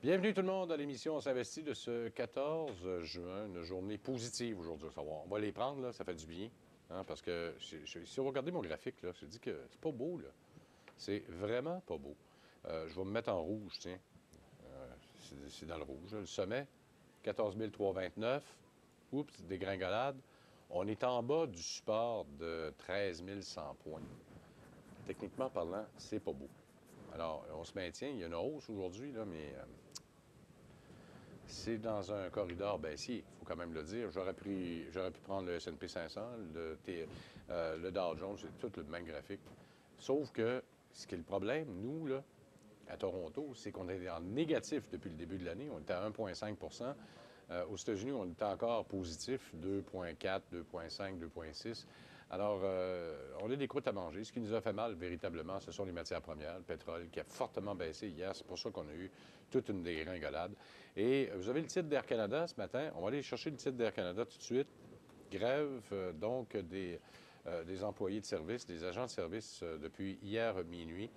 Bienvenue tout le monde à l'émission On s'investit de ce 14 juin, une journée positive aujourd'hui. On va les prendre, là, ça fait du bien. Hein, parce que si vous regardez mon graphique, là, je dis que c'est pas beau, là. C'est vraiment pas beau. Je vais me mettre en rouge, tiens. C'est dans le rouge. Là. Le sommet, 14 329. Oups, dégringolade. On est en bas du support de 13 100 points. Techniquement parlant, c'est pas beau. Alors, on se maintient. Il y a une hausse aujourd'hui, là, mais c'est dans un corridor baissier, il faut quand même le dire. J'aurais pu prendre le S&P 500, le Dow Jones, c'est tout le même graphique. Sauf que ce qui est le problème, nous, là, à Toronto, c'est qu'on est en négatif depuis le début de l'année. On était à 1,5 aux États-Unis, on était encore positif, 2,4, 2,5, 2,6. Alors, on a des croûtes à manger. Ce qui nous a fait mal, véritablement, ce sont les matières premières, le pétrole, qui a fortement baissé hier. C'est pour ça qu'on a eu toute une dégringolade. Et vous avez le titre d'Air Canada ce matin. On va aller chercher le titre d'Air Canada tout de suite. Grève, donc, des employés de service, des agents de service depuis hier minuit.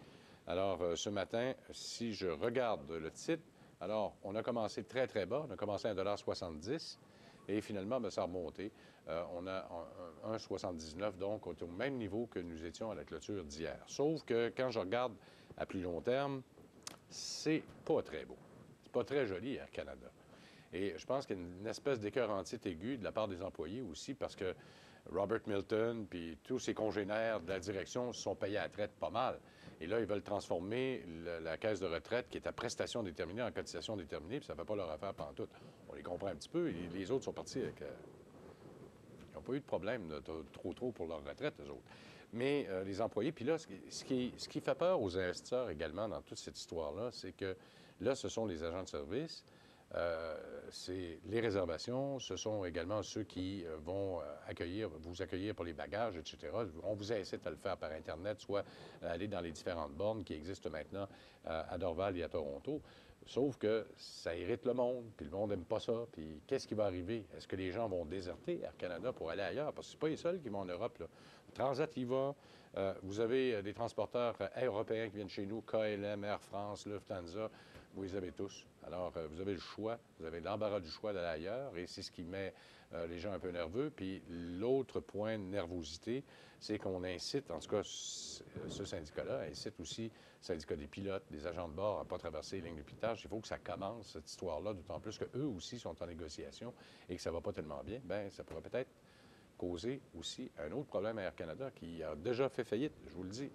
Alors, ce matin, si je regarde le titre, alors, on a commencé très, très bas. On a commencé à 1,70 et finalement, bien, ça a remonté. On a 1,79 donc on est au même niveau que nous étions à la clôture d'hier. Sauf que quand je regarde à plus long terme, c'est pas très beau. C'est pas très joli, Air Canada. Et je pense qu'il y a une espèce d'écœurantite aiguë de la part des employés aussi parce que Robert Milton puis tous ses congénères de la direction se sont payés à la traite pas mal. Et là, ils veulent transformer la caisse de retraite qui est à prestation déterminée en cotisation déterminée, puis ça ne fait pas leur affaire pantoute. On les comprend un petit peu. Et les autres sont partis avec... ils n'ont pas eu de problème trop pour leur retraite, eux autres. Mais les employés, puis là, ce qui fait peur aux investisseurs également dans toute cette histoire-là, c'est que là, ce sont les agents de service. C'est les réservations, ce sont également ceux qui vont vous accueillir pour les bagages, etc. On vous incite à le faire par Internet, soit aller dans les différentes bornes qui existent maintenant à Dorval et à Toronto. Sauf que ça irrite le monde, puis le monde n'aime pas ça. Puis qu'est-ce qui va arriver? Est-ce que les gens vont déserter Air Canada pour aller ailleurs? Parce que ce pas les seuls qui vont en Europe, là. Transat y va. Vous avez des transporteurs européens qui viennent chez nous, KLM, Air France, Lufthansa. Vous les avez tous. Alors, vous avez le choix. Vous avez l'embarras du choix d'aller ailleurs. Et c'est ce qui met les gens un peu nerveux. Puis l'autre point de nervosité, c'est qu'on incite, en tout cas, ce syndicat-là incite aussi le syndicat des pilotes, des agents de bord à ne pas traverser les lignes de pilotage. Il faut que ça commence, cette histoire-là, d'autant plus qu'eux aussi sont en négociation et que ça ne va pas tellement bien. Bien, ça pourrait peut-être causer aussi un autre problème à Air Canada qui a déjà fait faillite, je vous le dis.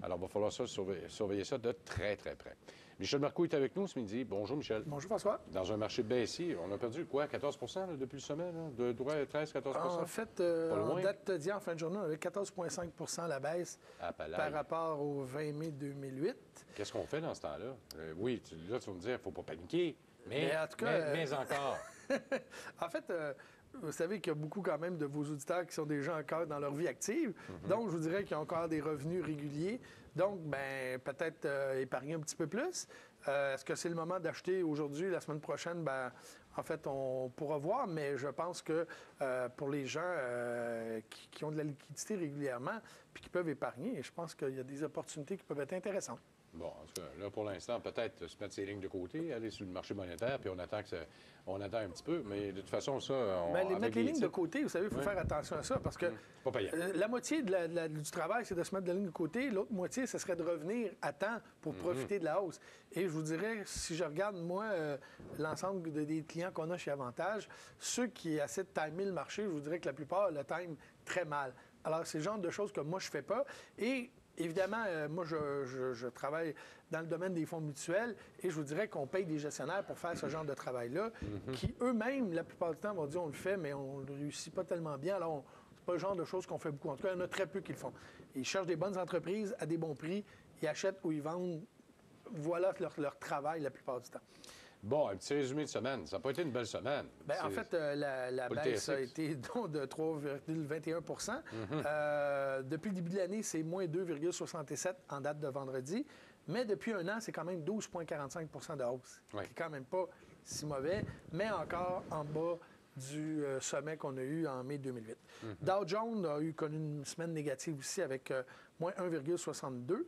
Alors, il va falloir surveiller ça de très, très près. Michel Marcoux est avec nous ce midi. Bonjour, Michel. Bonjour, François. Dans un marché baissier, on a perdu quoi, 14 là, depuis le sommet, là? De 13-14 En fait, en date d'hier, en fin de journée, on avait 14,5 la baisse par rapport au 20 mai 2008. Qu'est-ce qu'on fait dans ce temps-là? Oui, là, tu vas me dire, il ne faut pas paniquer, mais en tout cas, mais encore. En fait, vous savez qu'il y a beaucoup quand même de vos auditeurs qui sont déjà encore dans leur vie active. Donc, je vous dirais qu'ils ont encore des revenus réguliers. Donc, ben peut-être épargner un petit peu plus. Est-ce que c'est le moment d'acheter aujourd'hui, la semaine prochaine? Ben, en fait, on pourra voir, mais je pense que pour les gens qui ont de la liquidité régulièrement puis qui peuvent épargner, je pense qu'il y a des opportunités qui peuvent être intéressantes. Bon, en tout cas, là, pour l'instant, peut-être se mettre ces lignes de côté, aller sur le marché monétaire, puis on attend un petit peu. Mais de toute façon, ça, mettre les lignes de côté, vous savez, il faut faire attention à ça, parce que c'est pas payant. La moitié du travail, c'est de se mettre des lignes de côté. L'autre moitié, ce serait de revenir à temps pour profiter de la hausse. Et je vous dirais, si je regarde, moi, l'ensemble des clients qu'on a chez Avantage, ceux qui essaient de timer le marché, je vous dirais que la plupart le time très mal. Alors, c'est le genre de choses que moi, je fais pas. Et évidemment, moi, je travaille dans le domaine des fonds mutuels et je vous dirais qu'on paye des gestionnaires pour faire ce genre de travail-là, qui eux-mêmes, la plupart du temps, vont dire on le fait, mais on ne réussit pas tellement bien. Alors, c'est pas le genre de choses qu'on fait beaucoup. En tout cas, il y en a très peu qui le font. Ils cherchent des bonnes entreprises à des bons prix, ils achètent ou ils vendent. Voilà leur travail la plupart du temps. Bon, un petit résumé de semaine. Ça n'a pas été une belle semaine. Bien, en fait, la baisse a été donc de 3,21 depuis le début de l'année, c'est moins 2,67 en date de vendredi. Mais depuis un an, c'est quand même 12,45 de hausse. Oui. Ce qui n'est quand même pas si mauvais, mais encore en bas du sommet qu'on a eu en mai 2008. Dow Jones a connu une semaine négative aussi avec moins 1,62,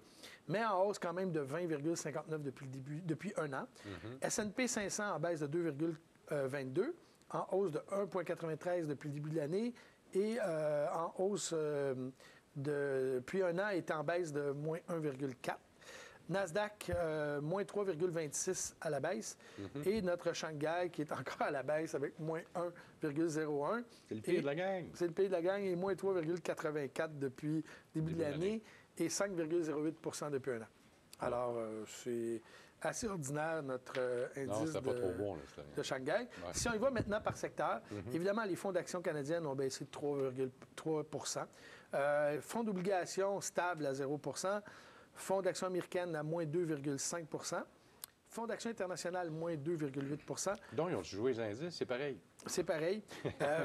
mais en hausse quand même de 20,59 depuis un an. S&P 500 en baisse de 2,22, en hausse de 1,93 depuis le début de l'année et en hausse depuis un an est en baisse de moins 1,4. Nasdaq, moins 3,26 à la baisse. Et notre Shanghai, qui est encore à la baisse avec moins 1,01. C'est le pays de la gang. C'est le pays de la gang et moins 3,84 depuis le début de l'année et 5,08 depuis un an. Alors, c'est assez ordinaire, notre indice pas trop bon, là, de Shanghai. Ouais. Si on y va maintenant par secteur, évidemment, les fonds d'action canadiennes ont baissé de 3,3 fonds d'obligations stables à 0 fonds d'action américaine à moins 2,5 fonds d'action international, moins 2,8 Donc, ils ont joué les indices, c'est pareil. C'est pareil.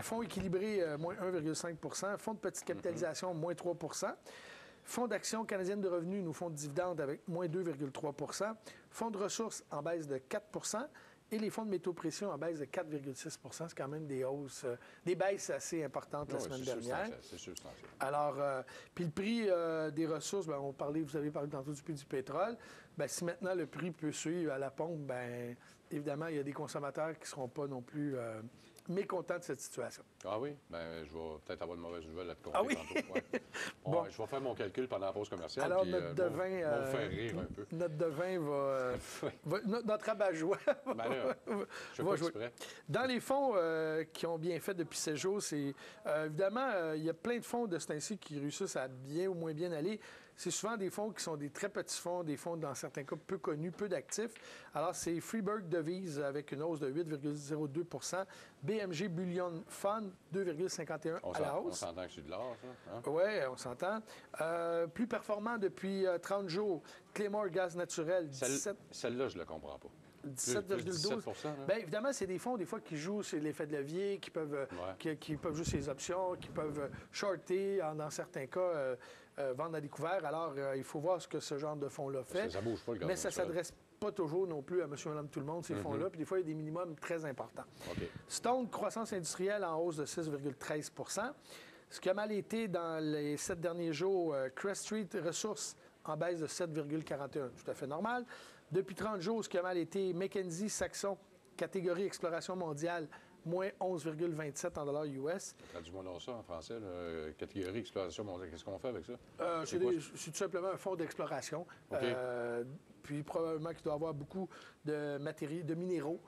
Fonds équilibrés, moins 1,5 fonds de petite capitalisation, moins 3 fonds d'action canadienne de revenus, nous fonds de dividendes avec moins 2,3 fonds de ressources en baisse de 4 et les fonds de métaux précieux en baisse de 4,6 c'est quand même des hausses, des baisses assez importantes la semaine dernière. C'est substantiel. Alors, puis le prix des ressources, bien, vous avez parlé tantôt du prix du pétrole. Bien, si maintenant le prix peut suivre à la pompe, bien, évidemment, il y a des consommateurs qui ne seront pas non plus mécontents de cette situation. Ah oui? Bien, je vais peut-être avoir une mauvaise nouvelle à te Ah oui? tantôt. Ouais. Bon, je vais faire mon calcul pendant la pause commerciale. Alors, puis, notre devin... va me faire rire un peu. Notre devin notre abat-joie Ben là, je va fais jouer. exprès. Dans les fonds qui ont bien fait depuis 16 jours, c'est évidemment, il y a plein de fonds de ce temps-ci qui réussissent à bien ou moins bien aller. C'est souvent des fonds qui sont des très petits fonds, des fonds dans certains cas peu connus, peu d'actifs. Alors, c'est Freeburg Devise avec une hausse de 8,02 BMG Bullion Fund, 2,51 à la hausse. On s'entend que c'est de l'or, ça? Hein? Oui, on s'entend. Plus performant depuis 30 jours, Claymore Gaz Naturel, 17... Celle-là, je ne la comprends pas. 17,12 Bien, évidemment, c'est des fonds, des fois, qui jouent sur l'effet de levier, qui peuvent jouer sur les options, qui peuvent shorter, dans certains cas, vendre à découvert. Alors, il faut voir ce que ce genre de fonds-là fait. Ça bouge pas, le gaz. Mais ça ne s'adresse pas toujours non plus à monsieur, madame, tout le monde, ces fonds-là. Puis des fois, il y a des minimums très importants. Stone, croissance industrielle en hausse de 6,13 Ce qui a mal été dans les 7 derniers jours, Crest Street Ressources en baisse de 7,41 tout à fait normal. Depuis 30 jours, ce qui a mal été, Mackenzie Saxon, catégorie exploration mondiale, moins 11,27 en dollars US. Traduis-moi donc ça en français, là, catégorie exploration mondiale. Qu'est-ce qu'on fait avec ça? C'est tout simplement un fonds d'exploration. Puis probablement qu'il doit avoir beaucoup de matériaux, de minéraux,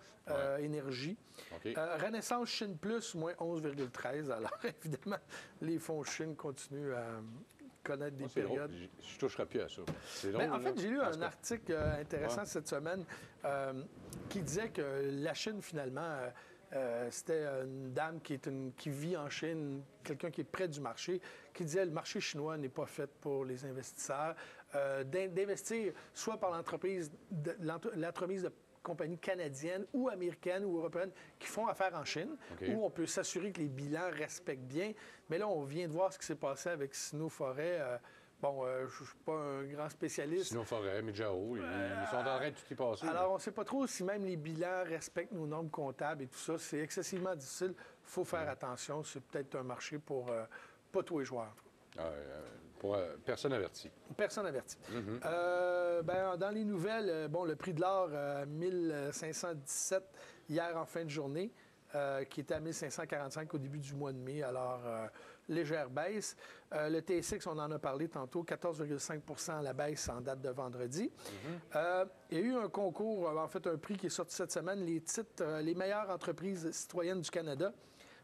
énergie. Renaissance Chine Plus, moins 11,13. Alors évidemment, les fonds Chine continuent à connaître des périodes. Je ne toucherai plus à ça. C'est drôle, en fait, j'ai lu un article intéressant cette semaine qui disait que la Chine, finalement, c'était une dame qui vit en Chine, quelqu'un qui est près du marché, qui disait que le marché chinois n'est pas fait pour les investisseurs. D'investir soit par l'entreprise de compagnies canadiennes ou américaines ou européennes qui font affaire en Chine, où on peut s'assurer que les bilans respectent bien. Mais là, on vient de voir ce qui s'est passé avec Sino Forêt. Je ne suis pas un grand spécialiste. Sino Forêt, Mijao, ils sont en train de tout y passer. Alors, on ne sait pas trop si même les bilans respectent nos normes comptables et tout ça. C'est excessivement difficile. Il faut faire attention. C'est peut-être un marché pour pas tous les joueurs. Pour personne avertie. Personne avertie. Dans les nouvelles, le prix de l'or, 1517 hier en fin de journée, qui était à 1545 au début du mois de mai. Alors, légère baisse. Le TSX, on en a parlé tantôt, 14,5 à la baisse en date de vendredi. Il y a eu un concours, en fait, un prix qui est sorti cette semaine, les titres, les meilleures entreprises citoyennes du Canada.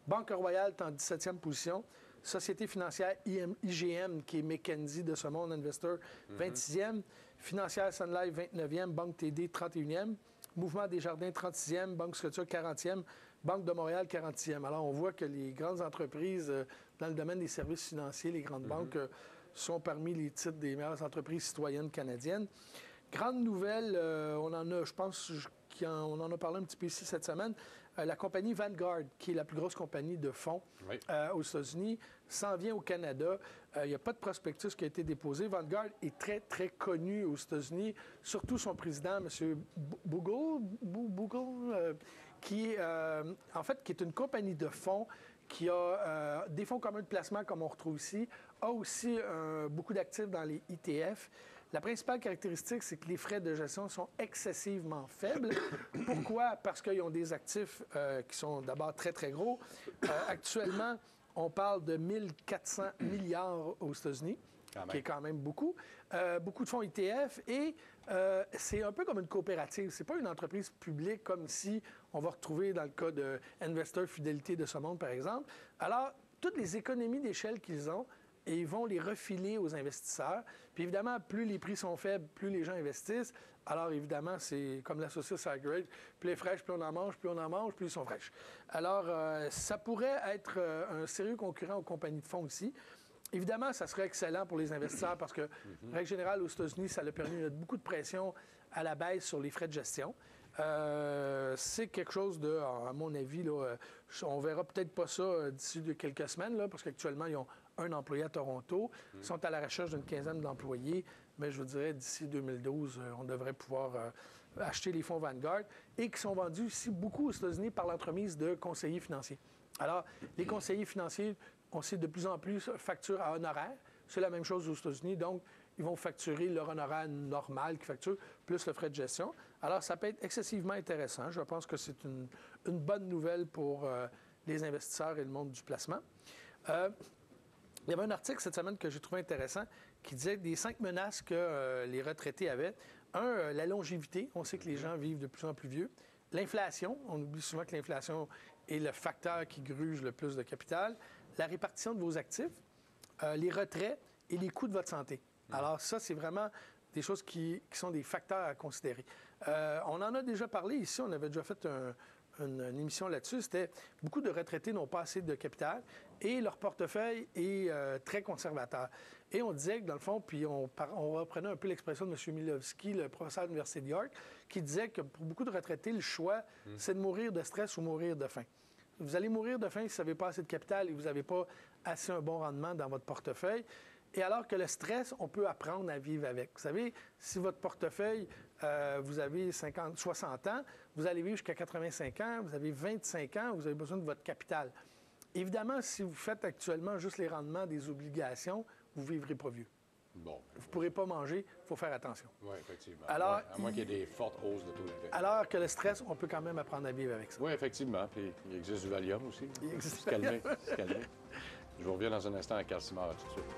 Banque Royale est en 17e position. Société financière IGM, qui est Mackenzie de ce monde, Investor, 26e. Financière Sun Life, 29e. Banque TD, 31e. Mouvement Desjardins, 36e. Banque Scotia, 40e. Banque de Montréal, 40e. Alors, on voit que les grandes entreprises dans le domaine des services financiers, les grandes banques, sont parmi les titres des meilleures entreprises citoyennes canadiennes. Grande nouvelle, on en a, je pense, on en a parlé un petit peu ici cette semaine. La compagnie Vanguard, qui est la plus grosse compagnie de fonds aux États-Unis, s'en vient au Canada. Il n'y a pas de prospectus qui a été déposé. Vanguard est très, très connu aux États-Unis, surtout son président, M. Bogle, qui est une compagnie de fonds qui a des fonds communs de placement, comme on retrouve ici, a aussi beaucoup d'actifs dans les ETF. La principale caractéristique, c'est que les frais de gestion sont excessivement faibles. Pourquoi? Parce qu'ils ont des actifs qui sont d'abord très, très gros. Actuellement, on parle de 1400 milliards aux États-Unis, qui est quand même beaucoup. Beaucoup de fonds ETF et c'est un peu comme une coopérative. C'est pas une entreprise publique comme ici, on va retrouver dans le cas de Investor Fidélité de ce monde, par exemple. Alors, toutes les économies d'échelle qu'ils ont, et ils vont les refiler aux investisseurs. Puis évidemment, plus les prix sont faibles, plus les gens investissent. Alors évidemment, c'est comme la saucisse à grade. Plus elle est fraîche, plus on en mange, plus ils sont fraîches. Alors, ça pourrait être un sérieux concurrent aux compagnies de fonds aussi. Évidemment, ça serait excellent pour les investisseurs parce que, règle générale, aux États-Unis, ça a permis de mettre beaucoup de pression à la baisse sur les frais de gestion. C'est quelque chose de, à mon avis, là, on verra peut-être pas ça d'ici quelques semaines, là, parce qu'actuellement, ils ont un employé à Toronto. Ils sont à la recherche d'une quinzaine d'employés, mais je vous dirais d'ici 2012, on devrait pouvoir acheter les fonds Vanguard et qui sont vendus aussi beaucoup aux États-Unis par l'entremise de conseillers financiers. Alors, les conseillers financiers, on sait de plus en plus, facturent à honoraire. C'est la même chose aux États-Unis, donc ils vont facturer leur honoraire normal qu'ils facturent, plus le frais de gestion. Alors, ça peut être excessivement intéressant. Je pense que c'est une bonne nouvelle pour les investisseurs et le monde du placement. Il y avait un article cette semaine que j'ai trouvé intéressant qui disait des 5 menaces que les retraités avaient. La longévité. On sait que les gens vivent de plus en plus vieux. L'inflation. On oublie souvent que l'inflation est le facteur qui gruge le plus de capital. La répartition de vos actifs, les retraits et les coûts de votre santé. Alors ça, c'est vraiment des choses qui sont des facteurs à considérer. On en a déjà parlé ici. On avait déjà fait une émission là-dessus. C'était beaucoup de retraités n'ont pas assez de capital et leur portefeuille est très conservateur. Et on disait que, dans le fond, puis on reprenait un peu l'expression de M. Milowski, le professeur de l'Université de York, qui disait que pour beaucoup de retraités, le choix, c'est de mourir de stress ou mourir de faim. Vous allez mourir de faim si vous n'avez pas assez de capital et vous n'avez pas assez un bon rendement dans votre portefeuille. Et alors que le stress, on peut apprendre à vivre avec. Vous savez, si votre portefeuille, vous avez 50, 60 ans, vous allez vivre jusqu'à 85 ans, vous avez 25 ans, vous avez besoin de votre capital. Évidemment, si vous faites actuellement juste les rendements des obligations, vous ne vivrez pas vieux. Bon. Vous ne pourrez pas manger, il faut faire attention. Oui, effectivement. Alors, à moins qu'il y ait des fortes hausses de taux d'intérêt. Alors que le stress, on peut quand même apprendre à vivre avec ça. Oui, effectivement. Puis il existe du Valium aussi. Il existe Se calmer. Je vous reviens dans un instant à Carl Simard, tout de suite.